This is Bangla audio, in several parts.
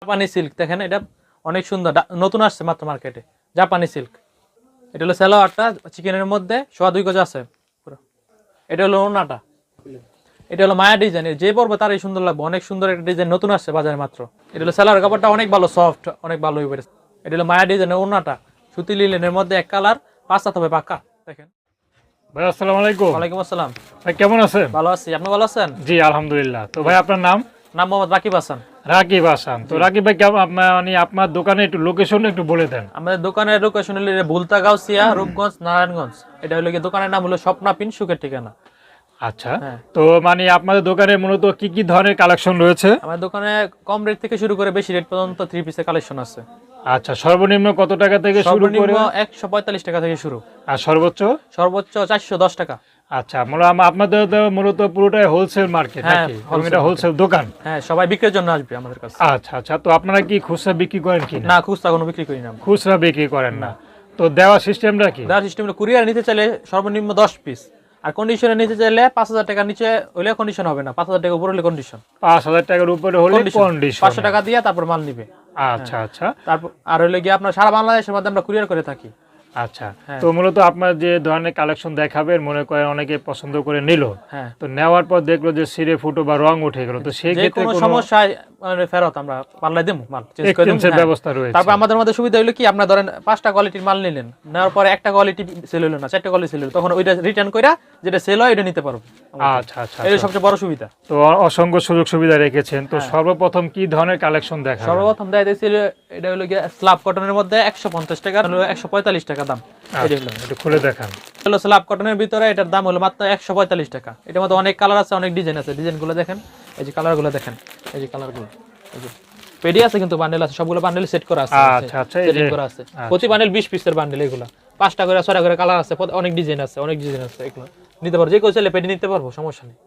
জাপানি সিল্ক দেখেন, এটা অনেক সুন্দর, নতুন আসছে মাত্র মার্কেটে, জাপানি সিল্ক। এটা হলো সালোয়ারটা চিকেনের মধ্যে 2.5 গজ আছে পুরো। এটা হলো ওড়নাটা, এটা হলো মায়া ডিজাইন, যে পরবে তারই সুন্দর লাগবে, অনেক সুন্দর একটা ডিজাইন নতুন আসছে বাজারে মাত্র। এটা হলো সালোয়ার কাপড়টা অনেক ভালো, সফট, অনেক ভালো হয়ে পড়েছে। এটা হলো মায়া ডিজাইনের ওড়নাটা, সুতি লিলেনের মধ্যে এক কালার, 5 হাত হবে পাকা। দেখেন ভাই আসসালামু আলাইকুম। ওয়ালাইকুম আসসালাম। ভাই কেমন আছেন? ভালো আছি, আপনি ভালো আছেন? জি আলহামদুলিল্লাহ। তো ভাই আপনার নাম? নাম মোহাম্মদ রাকিব হাসান। রাকিব হাসান। তো রাকিব ভাই কেমন, আপনার দোকানে একটু লোকেশন একটু বলে দেন। আমাদের দোকানের লোকেশন হলো ভুলতা গাউসিয়া, রূপগঞ্জ, নারায়ণগঞ্জ। এটা হলো কি দোকানের নাম হলো স্বপ্না পিন, সুখের ঠিকানা। আচ্ছা, তো আপনাদের দোকানে মূলত কি কি ধরনের কালেকশন রয়েছে? আমাদের দোকানে কম রেট থেকে শুরু করে বেশি রেট পর্যন্ত 3 পিসের কালেকশন আছে। আচ্ছা, সর্বনিম্ন কত টাকা থেকে শুরু করে? 145 টাকা থেকে শুরু, আর সর্বোচ্চ? সর্বোচ্চ 410 টাকা। আচ্ছা, আপনাদের তো মূলত পুরোটাই হোলসেল মার্কেট নাকি? এটা হোলসেল দোকান? হ্যাঁ, সবাই বিক্রির জন্য আসবে আমাদের কাছে। আচ্ছা আচ্ছা, তো আপনারা কি খুচরা বিক্রি করেন কি? না, খুচরা কোনো বিক্রি করি না। খুচরা বিক্রি করেন না। তো দেওয়া সিস্টেমটা কি? দেওয়ার সিস্টেম হলো কুরিয়ার নিতে চাইলে সর্বনিম্ন 10 পিস, আর কন্ডিশনে নিতে চাইলে 5000 টাকার নিচে হলে কন্ডিশন হবে না, 5000 টাকা উপরে হলে কন্ডিশন। 5000 টাকার উপরে হলে কন্ডিশন, 500 টাকা দিয়ে তারপর মাল নিবে। আচ্ছা আচ্ছা। তারপর আর হলে গিয়ে আপনার সারা বাংলাদেশের মধ্যে আমরা কুরিয়ার করে থাকি। আচ্ছা, তো মূলত আপনার যে ধরনের কালেকশন দেখাবেন, মনে করেন অনেকে পছন্দ করে নিল, তো নেওয়ার পর দেখলো যে সিরে ফুটো বা রং উঠে গেল, তো সেই ক্ষেত্রে কোনো সমস্যা ফেরত আমরা পাল্লাই দেব, মাল চেঞ্জ করে দেব, ব্যবস্থা রয়েছে। তারপর আমাদের মধ্যে সুবিধা হলো কি, আপনারা ধরেন 5টা কোয়ালিটির মাল নিলেন, নেওয়ার পরে একটা কোয়ালিটি সেল হলো না, 4টা কোয়ালিটি সেল হলো, তখন ওইটা রিটার্ন কইরা যেটা সেল হয় এটা নিতে পারবো। আচ্ছা আচ্ছা, এটা সবচেয়ে বড় সুবিধা। তো অসংখ্য সুযোগ সুবিধা রেখেছেন। তো সর্বপ্রথম কি ধরনের কালেকশন দেখাবেন? সর্বপ্রথম দেখাইতেছি এটা হলো কি স্ল্যাব কটনের মধ্যে 150 টাকা, হলো 145 টাকা দাম। এটা খুলে দেখান। হলো স্ল্যাব কটনের ভিতরে, এটার দাম হলো মাত্র 145 টাকা। এটার মধ্যে অনেক কালার আছে, অনেক ডিজাইন আছে, ডিজাইনগুলো দেখেন, এই যে কালারগুলো দেখেন, এই যে কালারগুলো, এই যে পেডি আছে, কিন্তু বান্ডেল আছে, সবগুলো বান্ডেল সেট করা আছে। আচ্ছা আচ্ছা, সেটিং করা আছে, প্রতি বান্ডেল 20 পিসের বান্ডেল, এগুলো 5টা করে 6টা করে কালার আছে, অনেক ডিজাইন আছে, অনেক ডিজাইন আছে, এগুলো নিতে পারবো, যে কেউ চাইলে পেডি নিতে পারবো, সমস্যা নেই।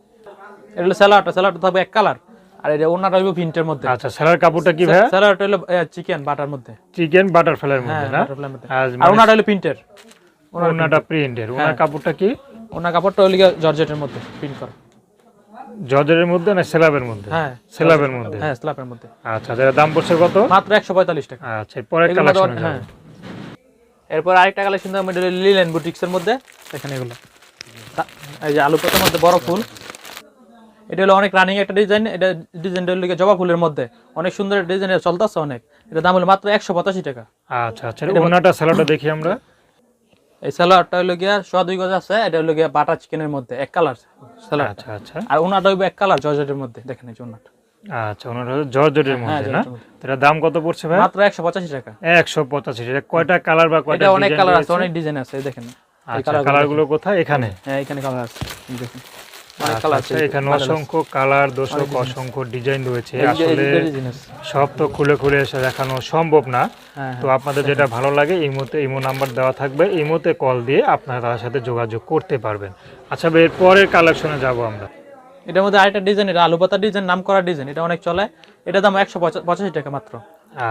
এটা হলো স্যালাডটা থাকবে এক কালার, আর এটা ওনাটা হইব প্রিন্টের মধ্যে। আচ্ছা, স্যালাড কাপড়টা কি ভাই? স্যালাডটা হলো চিকেন বাটার মধ্যে, চিকেন বাটারফ্লাইয়ের মধ্যে না? আর ওনাটা হলো প্রিন্টের, ওনাটা প্রিন্টের। ওনার কাপড়টা কি? ওনার কাপড়টা হলো জর্জেটের মধ্যে প্রিন্ট করা। জর্জেটের মধ্যে না স্ল্যাবের মধ্যে? হ্যাঁ, স্ল্যাবের মধ্যে। হ্যাঁ, স্ল্যাবের মধ্যে। আচ্ছা, এর দাম পড়ছে কত? মাত্র 145 টাকা। আচ্ছা, পরে কালেকশন। হ্যাঁ, এরপর আরেকটা কালেকশন দাম এটা লিলেন বুটিক্সের মধ্যে, দেখেন এগুলো, এই যে আলু পাতার মধ্যে বড় ফুল, এটা হলো অনেক রানিং একটা ডিজাইন। এটা ডিজাইনটা হলো জবা ফুলের মধ্যে, অনেক সুন্দর ডিজাইন, চলতেছে অনেক। এটা দাম হলো মাত্র 185 টাকা। আচ্ছা আচ্ছা, ওনাটা স্যালাডটা দেখি আমরা। এই স্যালাডটা হলো গিয়া 2.5 গজ আছে, এটা হলো গিয়া বাটার চিকেনের মধ্যে এক কালার স্যালাড। আচ্ছা আচ্ছা, আর ওনাটা হইবে এক কালার জর্জেটের মধ্যে, দেখেন এই যে ওনাটা। আচ্ছা, ওনাটা জর্জেটের মধ্যে না? এর দাম কত পড়ছে ভাই? মাত্র 185 টাকা। 185 টাকা। কয়টা কালার বা কয়টা ডিজাইন? এটা অনেক কালার আছে, অনেক ডিজাইন আছে, দেখেন। আচ্ছা, কালারগুলো কোথায়? এখানে? হ্যাঁ, এখানে কালার আছে, দেখুন অনেক কালার আছে এখানে, অসংখ্য কালার, দর্শক, অসংখ্য ডিজাইন রয়েছে। আসলে সব তো খুলে খুলে এসে দেখানো সম্ভব না, তো আপনাদের যেটা ভালো লাগে এই মুহূর্তে ইমো নাম্বার দেওয়া থাকবে, এই মুহূর্তে কল দিয়ে আপনারা তার সাথে যোগাযোগ করতে পারবেন। আচ্ছা, এর পরের কালেকশনে যাব আমরা। এটার মধ্যে আরেকটা ডিজাইন, এটা আলু পাতা ডিজাইন, নাম করা ডিজাইন, এটা অনেক চলে। এটা দাম 185 টাকা মাত্র।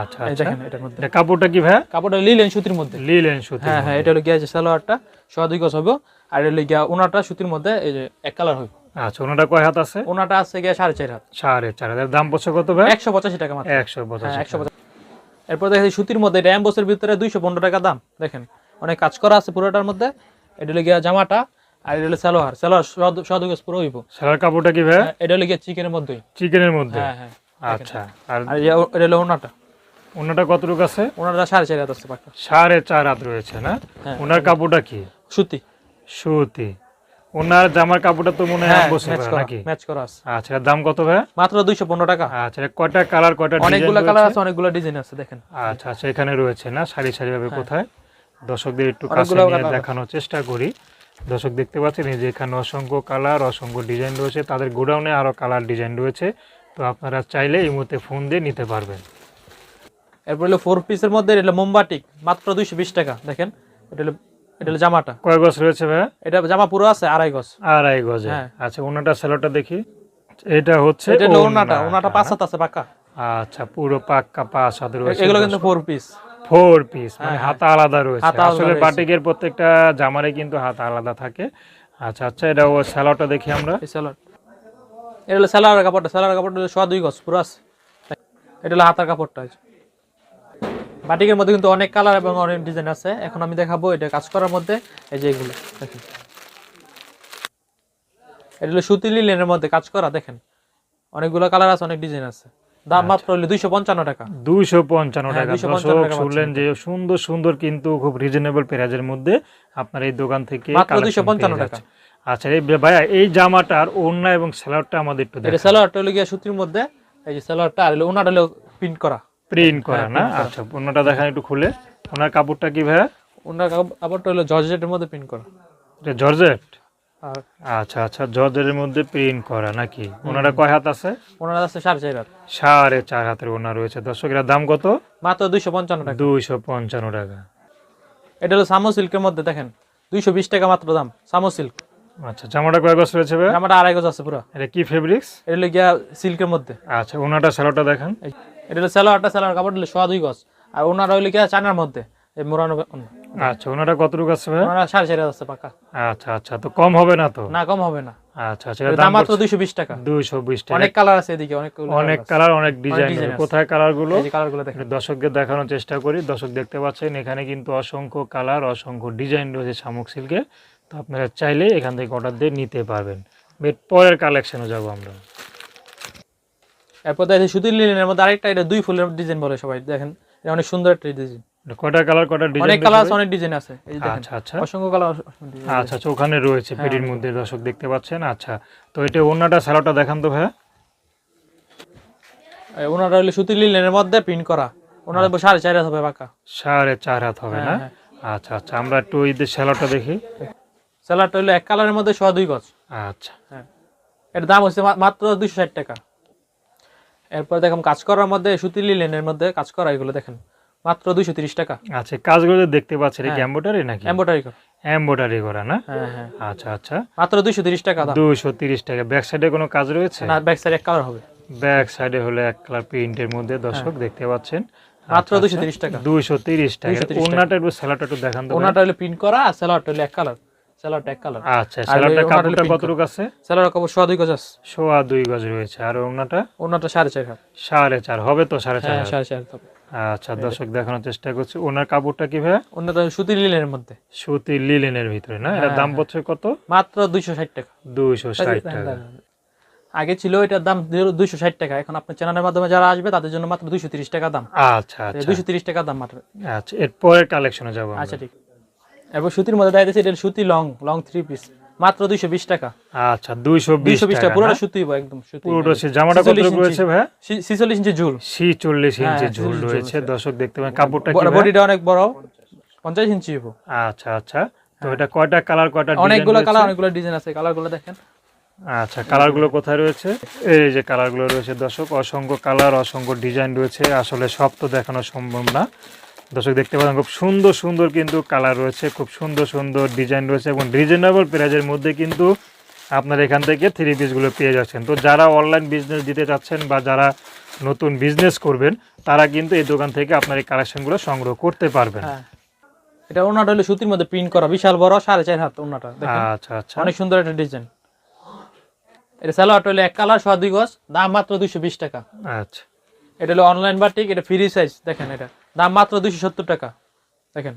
আচ্ছা আচ্ছা, দেখেন এটার মধ্যে কাপড়টা কি ভাই? কাপড়টা লিলেন সুতির মধ্যে। লিলেন সুতি, হ্যাঁ হ্যাঁ। এটা হলো গিয়া যে সালোয়ারটা 2.5 গজ হবে, আর এটা হলো গিয়া ওনাটা সুতির মধ্যে, এই যে এক কালার হবে। আচ্ছা, ওনাটা কয় হাত আছে? ওনাটা আছে গিয়া 4.5 হাত। 4.5 হাত। দাম পড়ছে কত ভাই? 185 টাকা মাত্র। 185। এরপর দেখেন সুতির মধ্যে, এটা এমবসের ভিতরে 215 টাকা দাম, দেখেন অনেক কাজ করা আছে পুরোটার মধ্যে। এটা হলো গিয়া জামাটা, আর এটা হলো সালোয়ার 2.5 গজ পুরো হইব। সালোয়ার কাপড়টা কি ভাই? এটা হলো গিয়া চিকেনের মধ্যে। চিকেনের মধ্যে, হ্যাঁ হ্যাঁ। আচ্ছা, আর এটা হলো ওনাটা। ওনাটা কতটুকু আছে? ওনাটা 4.5 হাত আছে পাকা। 4.5 হাত রয়েছে না? ওনার কাপড়টা কি? সুতি। সুতি। ওনার জামার কাপড়টা তো মনে হয় বসে নাকি? ম্যাচ করা আছে। আচ্ছা, দাম কত ভাই? মাত্র 215 টাকা। আচ্ছা, কয়টা কালার, কয়টা ডিজাইন? অনেকগুলো কালার আছে, অনেকগুলো ডিজাইন আছে, দেখেন। আচ্ছা আচ্ছা, এখানে রয়েছে না সারি সারি ভাবে। কোথায় দর্শকদের একটু কাছে নিয়ে দেখানোর চেষ্টা করি। দর্শক দেখতে পাচ্ছেন এই যে এখানে অসংখ্য কালার, অসংখ্য ডিজাইন রয়েছে, তাদের গোডাউনে আরো কালার ডিজাইন রয়েছে, তো আপনারা চাইলে এই মুহূর্তে ফোন দিয়ে নিতে পারবেন। এরপর হলো 4 পিসের মধ্যে, এটা মোমবাটিক, মাত্র 220 টাকা, দেখেন। এটা হলো জামাটা। কয় গজ রয়েছে ভাই? এটা জামা পুরো আছে 2.5 গজ। 2.5 গজ। আচ্ছা, ওনাটা সেলোটা দেখি। এটা হচ্ছে এটা হলো ওনাটা 5 হাত আছে পাকা। আচ্ছা, পুরো পাক্কা 5 হাত রয়েছে। এগুলো কিন্তু 4 পিস। 4 পিস, মানে হাতা আলাদা রয়েছে। আসলে বাটিকের প্রত্যেকটা জামারে কিন্তু হাতা আলাদা থাকে। আচ্ছা আচ্ছা, এটা ও সেলোটা দেখি আমরা। এই সেলোট, এটা হলো সেলোয়ার কাপড়টা। সেলোয়ার কাপড়টা হলো 2.5 গজ পুরো আছে। এটা হলো হাতার কাপড়টা। বাটিকের মধ্যে কিন্তু অনেক কালার এবং অনেক ডিজাইন আছে। এখন আমি দেখাবো এটা কাজ করার মধ্যে এই যে এগুলো দেখেন, এটা হলো সুতি লিলেনের মধ্যে কাজ করা। দেখেন অনেকগুলো কালার আছে, অনেক ডিজাইন আছে। দাম মাত্র হলো 255 টাকা। 255 টাকা। 255 টাকা শুনলেন যে সুন্দর সুন্দর কিন্তু খুব রিজনেবল প্রাইজের মধ্যে আপনার এই দোকান থেকে মাত্র 255 টাকা। আচ্ছা এই ভাইয়া এই জামাটার ওড়না এবং সালোয়ারটা আমাদের একটু এটা দেখান। সালোয়ারটা হলো গিয়া সুতির মধ্যে, এই যে সালোয়ারটা, আর হলো ওনাটা হলো প্রিন্ট করা। প্রিন্ট করা না? আচ্ছা ওড়নাটা দেখান একটু খুলে। ওনার কাপড়টা কি ভাইয়া? ওনার কাপড়টা হলো জর্জেটের মধ্যে প্রিন্ট করা। এটা জর্জেট? আর আচ্ছা আচ্ছা, জর্জেটের মধ্যে প্রিন্ট করা নাকি? ওনারা কয় হাত আছে? ওনার আছে 4.5 হাত। 4.5 হাতের ওনা রয়েছে। দর্শক এর দাম কত? মাত্র 255 টাকা। 255 টাকা। এটা হলো সামো সিল্কের মধ্যে, দেখেন 220 টাকা মাত্র দাম, সামো সিল্ক। আচ্ছা জামাটা কয় গজ রয়েছে ভাই? জামাটা 2.5 গজ আছে পুরো। এটা কি ফেব্রিক্স? এটা হলো গিয়া সিল্কের মধ্যে। আচ্ছা ওনাটা সালোয়ারটা দেখান। এটা হলো সালোয়ার কাপড় হলো 2.5 গজ, আর ওনার হলো গিয়া চায়নার মধ্যে এই মোড়ানো। আচ্ছা ওনাটা কতটুকু আছে ভাই? ওনার 4.5 হাত আছে পাকা। আচ্ছা আচ্ছা, তো কম হবে না তো? না কম হবে না। আচ্ছা আচ্ছা, এর এর দাম দাম মাত্র মাত্র 220 টাকা। 220 টাকা। অনেক কালার আছে এদিকে, অনেক অনেক কালার, অনেক ডিজাইন। ডিজাইন আছে। কোথায় কালারগুলো? এই যে কালারগুলো দেখেন। একটু দর্শকদের দেখানোর চেষ্টা করি। দর্শক দেখতে পাচ্ছেন এখানে কিন্তু অসংখ্য কালার, অসংখ্য ডিজাইন রয়েছে শামুক সিল্কে। তো আপনারা চাইলে এখান থেকে অর্ডার দিয়ে নিতে পারবেন। পরের কালেকশনে যাব আমরা। এরপর দেখেন সুতির লিনেনের মধ্যে আরেকটা, এটা 2 ফুলের ডিজাইন বলে সবাই, দেখেন এটা অনেক সুন্দর একটা ডিজাইন। কয়টা কালার, কয়টা ডিজাইন? অনেক কালার আছে, অনেক ডিজাইন আছে, এই যে দেখেন। আচ্ছা আচ্ছা অসংখ্য কালার। আচ্ছা আচ্ছা, ওখানে রয়েছে পেটির মধ্যে দর্শক দেখতে পাচ্ছেন। আচ্ছা তো এটা ওন্নাটা সালোয়ারটা দেখান তো ভাইয়া। ওনারা হলো সুতির লিনেনের মধ্যে প্রিন্ট করা। ওনারা 4.5 হাত হবে পাকা। 4.5 হাত হবে না? হ্যাঁ। আচ্ছা আচ্ছা, আমরা একটু এই সালোয়ারটা দেখি। সালোয়ারটা হলো এক কালারের মধ্যে 2.5 গজ। আচ্ছা হ্যাঁ, এর দাম হচ্ছে মাত্র 260 টাকা। এরপর দেখেন কাজ করার মধ্যে সুতির লিনেনের মধ্যে কাজ করা, এগুলো দেখেন মাত্র 230 টাকা। আচ্ছা, কাজগুলো দেখতে পাচ্ছেন এটা কি এমব্রয়ডারি নাকি? এমব্রয়ডারি করা। এমব্রয়ডারি করা না? হ্যাঁ হ্যাঁ। আচ্ছা আচ্ছা, মাত্র 230 টাকা দাম। 230 টাকা। ব্যাক সাইডে কোনো কাজ রয়েছে? না, ব্যাক সাইড এক কালার হবে। ব্যাক সাইডে হলো এক কালার প্রিন্টের মধ্যে দর্শক দেখতে পাচ্ছেন। মাত্র আচ্ছা, 230 টাকা। 230 টাকা। 230 টাকা। ওন্নাটা একটু সালোয়ারটা একটু দেখান তো। ওনাটা হলো প্রিন্ট করা, আর সালোয়ারটা হলো এক কালার। সালোয়ারটা এক কালার। আচ্ছা, সালোয়ারটা ওনাটা হলো কাপড়টা pink কতটুকু আছে? সালোয়ার কাপড় 2.5 গজ আছে। 2.5 গজ রয়েছে। আর ওন্নাটা? ওনাটা 4.5 হাত। 4.5 হবে তো? 4.5 হ্যাঁ, হাত। 4.5 হাত হবে। আচ্ছা দর্শক দেখানোর চেষ্টা করছি। ওনার কাপড়টা কি ভাইয়া? ওনাটা সুতির লিনেনের মধ্যে। সুতি লিলেনের ভিতরে না? এটার দাম পড়ছে কত? মাত্র 260 টাকা। 260 টাকা। আগে ছিল এটার দাম 260 টাকা, এখন আপনার চ্যানেলের মাধ্যমে যারা আসবে তাদের জন্য মাত্র 230 টাকা দাম। আচ্ছা আচ্ছা 230 টাকা দাম মাত্র। আচ্ছা, এর পরের কালেকশনে যাব আমরা। আচ্ছা ঠিক। এরপর সুতির মধ্যে দেখাইতেছি, এটা সুতি লং 3 পিস, মাত্র 220 টাকা। আচ্ছা 220 টাকা। পুরোটা সুতি, একদম সুতি। পুরোটা জামাটা কত রয়েছে ভাই? 46 ইঞ্চি ঝুল। 46 ইঞ্চি হ্যাঁ, ঝুল 46 রয়েছে। দর্শক দেখতে পাবেন কাপড়টা কি ভাই? বডিটা অনেক বড়, 50 ইঞ্চি হবে। আচ্ছা আচ্ছা, তো এটা কয়টা কালার, কয়টা ডিজাইন? অনেকগুলো কালার, অনেকগুলো ডিজাইন আছে, কালারগুলো দেখেন। আচ্ছা কালারগুলো কোথায় রয়েছে? এই যে কালারগুলো রয়েছে দর্শক, অসংখ্য কালার, অসংখ্য ডিজাইন রয়েছে। আসলে সব তো দেখানো সম্ভব না। দর্শক দেখতে পাচ্ছেন খুব সুন্দর সুন্দর কিন্তু কালার রয়েছে, খুব সুন্দর সুন্দর ডিজাইন রয়েছে, এবং রিজনেবল প্রাইজের মধ্যে কিন্তু আপনার এখান থেকে 3 পিসগুলো পেয়ে যাচ্ছেন। তো যারা অনলাইন বিজনেস দিতে চাচ্ছেন বা যারা নতুন বিজনেস করবেন, তারা কিন্তু এই দোকান থেকে আপনার এই কালেকশনগুলো সংগ্রহ করতে পারবেন। হ্যাঁ, এটা ওনাটা হলো সুতির মধ্যে প্রিন্ট করা, বিশাল বড়, 4.5 হাত ওনাটা দেখেন। আচ্ছা আচ্ছা, অনেক সুন্দর একটা ডিজাইন। এটা সালোয়ারটা হলো এক কালার, 2.5 গজ, দাম মাত্র 220 টাকা। আচ্ছা এটা হলো অনলাইন বাটিক, এটা ফ্রি সাইজ, দেখেন এটা দাম মাত্র 270 টাকা। দেখেন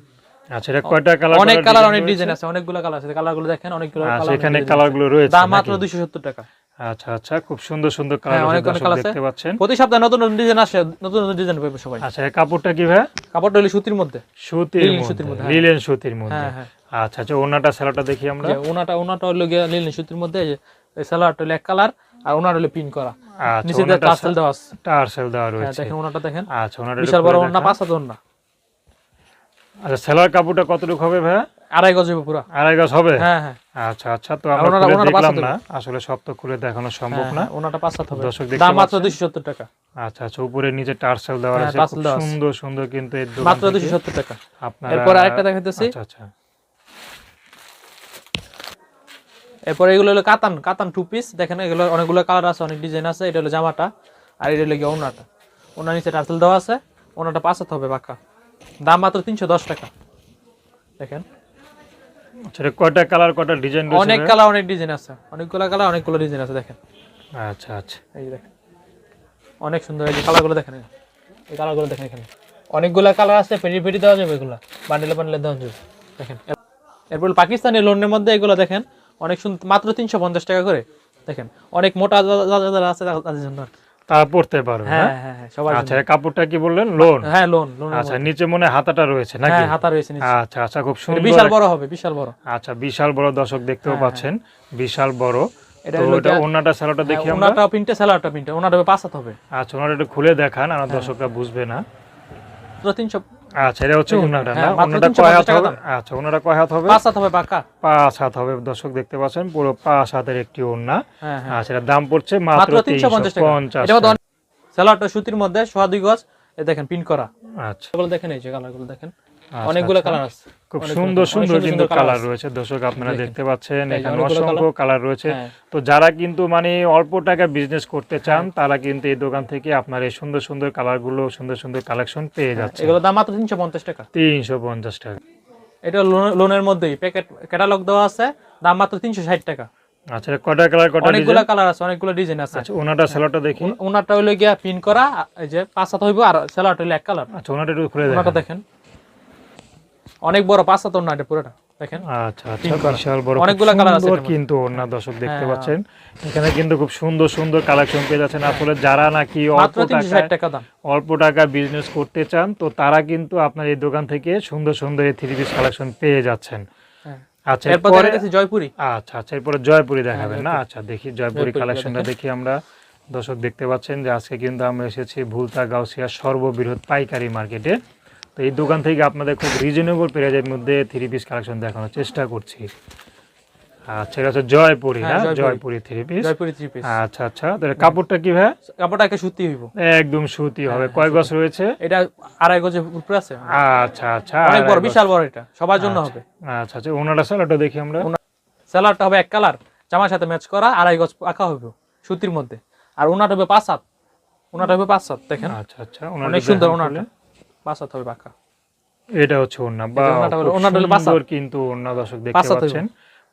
আচ্ছা, এটা কয়টা কালার? অনেক কালার, অনেক ডিজাইন আছে, অনেকগুলো কালার আছে, কালারগুলো দেখেন, অনেকগুলো আচ্ছা, কালার, এখানে কালারগুলো রয়েছে, দাম মাত্র 270 টাকা। আচ্ছা আচ্ছা, খুব সুন্দর সুন্দর কালার অনেক কালার আছে, দেখতে পাচ্ছেন। প্রতি সপ্তাহে নতুন নতুন ডিজাইন আসে, নতুন নতুন ডিজাইন পাবে সবাই। আচ্ছা, এই কাপড়টা কি ভাই? কাপড়টা হলো সুতির মধ্যে, সুতির মধ্যে, লিলেন সুতির মধ্যে। হ্যাঁ। আচ্ছা আচ্ছা, ওনাটা সালোয়ারটা দেখি আমরা। ওনাটা হলো গিয়ে লিলেন সুতির মধ্যে, এই সালোয়ারটা হলো এক কালার, আর ওনার হলো পিন করা, আচ্ছা, নিচে দিয়ে টার্সেল দেওয়া আছে। টার্সেল দেওয়া রয়েছে। দেখেন ওনাটা দেখেন। আচ্ছা, ওনাটা বিশাল বড় ওনা, 5 হাত ওনা। আচ্ছা, সালোয়ার কাপড়টা কতটুকু হবে ভাই? 2.5 গজ হবে পুরো। 2.5 গজ হবে? হ্যাঁ হ্যাঁ। আচ্ছা আচ্ছা, তো আমরা খুলে দেখলাম না, আসলে সব তো খুলে দেখানো সম্ভব না। ওনাটা 5 হাত হবে, দর্শক দেখতে দাম মাত্র পাচ্ছেন। 270 টাকা। আচ্ছা আচ্ছা, উপরে নিচে টার্সেল দেওয়া আছে, খুব সুন্দর সুন্দর কিন্তু এই দোকান মাত্র থেকে 270 টাকা। আপনারা। এরপর আরেকটা দেখাইতেছি। আচ্ছা আচ্ছা, এরপর এগুলো হলো কাতান 2 পিস, দেখেন এগুলো অনেকগুলো কালার আছে, অনেক ডিজাইন আছে। এটা হলো জামাটা, আর এটা হলো গিয়ে ওনাটা। ওনার নিচে টার্সেল দেওয়া আছে, ওনাটা 5 হাত হবে পাকা, দাম মাত্র 310 টাকা। দেখেন আচ্ছা, কয়টা কালার, কয়টা ডিজাইন রয়েছে? অনেক কালার, অনেক ডিজাইন আছে, অনেকগুলো কালার, অনেকগুলো ডিজাইন আছে, দেখেন। আচ্ছা আচ্ছা, এই দেখেন অনেক সুন্দর, এই যে কালারগুলো দেখেন, এই কালারগুলো দেখেন, এখানে অনেকগুলা কালার আছে, পেটি পেটি দেওয়া যাবে, এগুলা বান্ডেলে বান্ডেলে দেওয়া যাবে দেখেন। এরপর পাকিস্তানি লোনের মধ্যে এগুলো দেখেন অনেক সুন্দর, মাত্র 350 টাকা করে দেখেন, অনেক মোটা যারা আছে তাদের জন্য তারা পড়তে পারবে। হ্যাঁ হ্যাঁ হ্যাঁ সবার আচ্ছা, এই কাপড়টা কি বললেন লোন? হ্যাঁ লোন। আচ্ছা, নিচে মনে হয় হাতাটা রয়েছে নাকি? হ্যাঁ হাতা রয়েছে নিচে। আচ্ছা আচ্ছা, খুব সুন্দর, বিশাল বড় হবে, বিশাল বড়। আচ্ছা, বিশাল বড়, দর্শক দেখতেও পাচ্ছেন বিশাল বড়। এটা তো হলো এটা ওন্নাটা সালোয়ারটা দেখি আমরা। ওন্নাটা প্রিন্টে, সালোয়ারটা প্রিন্টে, ওন্নাটা 5 হাত হবে। আচ্ছা, ওন্নাটা একটু খুলে দেখান, আমার দর্শকরা বুঝবে না। তো 300। আচ্ছা, এটা হচ্ছে ওন্নাটা না? হ্যাঁ, মাত্র ওন্নাটা 350 কয় হাত টাকা হবে? দাম। আচ্ছা, ওন্নাটা কয় হাত হবে? 5 হাত হবে পাকা। 5 হাত হবে, দর্শক দেখতে পাচ্ছেন পুরো 5 হাতের একটি ওন্না। হ্যাঁ হ্যাঁ, আচ্ছা, এটার দাম পড়ছে মাত্র 350 টাকা। 350 এটা টাকা। সালোয়ারটা সুতির মধ্যে 2.5 গজ, এই দেখেন পিন করা। আচ্ছা, এগুলো দেখেন, এই যে কালারগুলো দেখেন, আচ্ছা, অনেকগুলো আচ্ছা। কালার আছে, খুব অনেক সুন্দর অনেক সুন্দর কিন্তু colour কালার আছে। রয়েছে, দর্শক আপনারা দেখেন। দেখতে পাচ্ছেন এই যে এখানে অনেকগুলো অসংখ্য কালার রয়েছে। হ্যাঁ। তো যারা কিন্তু মানে অল্প টাকা বিজনেস করতে চান তারা কিন্তু এই দোকান থেকে আপনার এই সুন্দর সুন্দর কালারগুলো, সুন্দর সুন্দর কালেকশন পেয়ে যাচ্ছে। এগুলো দাম মাত্র 350 টাকা। 350 টাকা। এটা লোনের মধ্যেই প্যাকেট ক্যাটালগ দেওয়া আছে, দাম মাত্র 360 টাকা। আচ্ছা, কটা কালার, কটা অনেকগুলো ডিজাইন? কালার আছে, অনেকগুলো ডিজাইন আছে। আচ্ছা, ওনাটা সালোয়ারটা দেখি। ওনারটা হইলো গিয়া পিন করা, এই যে 5 হাত হইব, আর সালোয়ারটা হইলো এক কালার। আচ্ছা, ওনাটা একটু খুলে ওনাটা দেখেন। দেখেন অনেক বড়, 5 হাত ওনা, এটা পুরোটা দেখেন। আচ্ছা আচ্ছা, বিশাল বড়, অনেকগুলো কালার আছে সুন্দর এটার কিন্তু ওনা, দর্শক দেখতে হ্যাঁ। পাচ্ছেন এখানে কিন্তু খুব সুন্দর সুন্দর কালেকশন পেয়ে যাচ্ছেন। আসলে যারা নাকি মাত্র 360 টাকা দাম। অল্প টাকা বিজনেস করতে চান তো তারা কিন্তু আপনার এই দোকান থেকে সুন্দর সুন্দর এই 3 পিস কালেকশন পেয়ে যাচ্ছেন। হ্যাঁ। আচ্ছা, এরপর এরপরে দেখাচ্ছি জয়পুরি। আচ্ছা আচ্ছা, এরপরে জয়পুরি দেখাবেন না? জয়পুরি। আচ্ছা, দেখি জয়পুরি জয়পুরি কালেকশনটা দেখেন। দেখি আমরা। দর্শক দেখতে পাচ্ছেন যে আজকে কিন্তু আমরা এসেছি ভুলতা গাউসিয়া সর্ববৃহৎ পাইকারি মার্কেটে। তো এই দোকান থেকে আপনাদের খুব রিজনেবল প্রাইজের মধ্যে 3 পিস কালেকশন দেখানোর চেষ্টা করছি। আচ্ছা, এটা হচ্ছে জয়পুরি না? হ্যাঁ, জয়পুরি। জয়পুরি 3 পিস। জয়পুরি 3 পিস। আচ্ছা আচ্ছা, তাহলে কাপড়টা কি ভাই? কাপড়টা একে সুতি হইব, একদম সুতি হবে। কয় গজ রয়েছে? এটা 2.5 গজের উপরে আছে। আচ্ছা আচ্ছা, অনেক বড়, আড়াই গজ। বিশাল বড়, এটা সবার জন্য হবে। আচ্ছা আচ্ছা, ওনাটা সালোয়ারটা দেখি আমরা। সালোয়ারটা হবে এক কালার, জামার সাথে ম্যাচ করা, 2.5 গজ পাকা হবে সুতির মধ্যে। আর ওনাটা হবে 5 হাত, ওনাটা হবে 5 হাত দেখেন। আচ্ছা আচ্ছা, অনেক সুন্দর ওনাটা, 5 হাত হবে পাকা। এটা হচ্ছে ওন্না। বা ওন্নাটা হলো- ওন্নাটা হলো পাঁচ সুন্দর হাত। কিন্তু ওন্না, দর্শক দেখতে 5 হাত পাচ্ছেন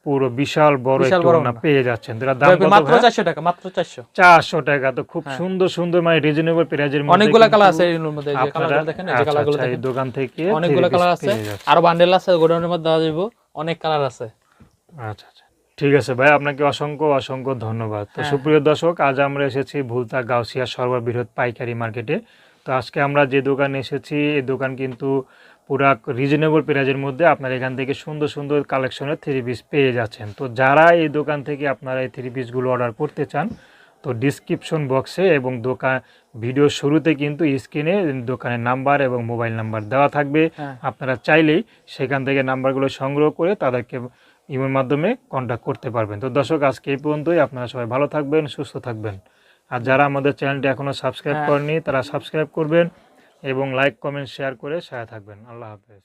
পুরো বিশাল বড় বিশাল একটা বড় ওন্না ওন্না। পেয়ে যাচ্ছেন। এটার দাম জয়পুরি কত মাত্র ভাই? 400 টাকা, মাত্র 400। 400 টাকা। তো খুব সুন্দর সুন্দর মানে রিজনেবল প্রাইজের মধ্যে অনেকগুলো কালার কিন্তু আছে এর মধ্যে, এই যে আপনারা- কালারগুলো দেখেন, এই যে আচ্ছা, কালারগুলো আচ্ছা, এই দেখেন, দোকান থেকে অনেকগুলো 3 কালার piece আছে, পেয়ে যাচ্ছেন। আরো বান্ডেল আছে গোডাউনের মধ্যে দেওয়া যাবে, অনেক কালার আছে। আচ্ছা আচ্ছা, ঠিক আছে ভাই, আপনাকে অসংখ্য অসংখ্য ধন্যবাদ। তো হ্যাঁ। সুপ্রিয় দর্শক, আজ আমরা এসেছি ভুলতা গাউসিয়া সর্ববৃহৎ পাইকারি মার্কেটে। তো আজকে আমরা যে দোকানে এসেছি এই দোকান কিন্তু পুরা রিজনেবল প্রাইজের মধ্যে আপনার এখান থেকে সুন্দর সুন্দর কালেকশনের 3 পিস পেয়ে যাচ্ছেন। তো যারা এই দোকান থেকে আপনারা এই 3 পিসগুলো অর্ডার করতে চান তো ডিসক্রিপশন বক্সে এবং ভিডিওর শুরুতে কিন্তু স্ক্রিনে দোকানের নাম্বার এবং মোবাইল নাম্বার দেওয়া থাকবে। হ্যাঁ। আপনারা চাইলেই সেখান থেকে নাম্বারগুলো সংগ্রহ করে তাদেরকে ইমের মাধ্যমে কন্ট্যাক্ট করতে পারবেন। তো দর্শক, আজকে এই পর্যন্তই। আপনারা সবাই ভালো থাকবেন, সুস্থ থাকবেন। আর যারা আমাদের চ্যানেলটি এখনও সাবস্ক্রাইব করেনি তারা সাবস্ক্রাইব করবেন এবং লাইক কমেন্ট শেয়ার করে সাথে থাকবেন। আল্লাহ হাফেজ।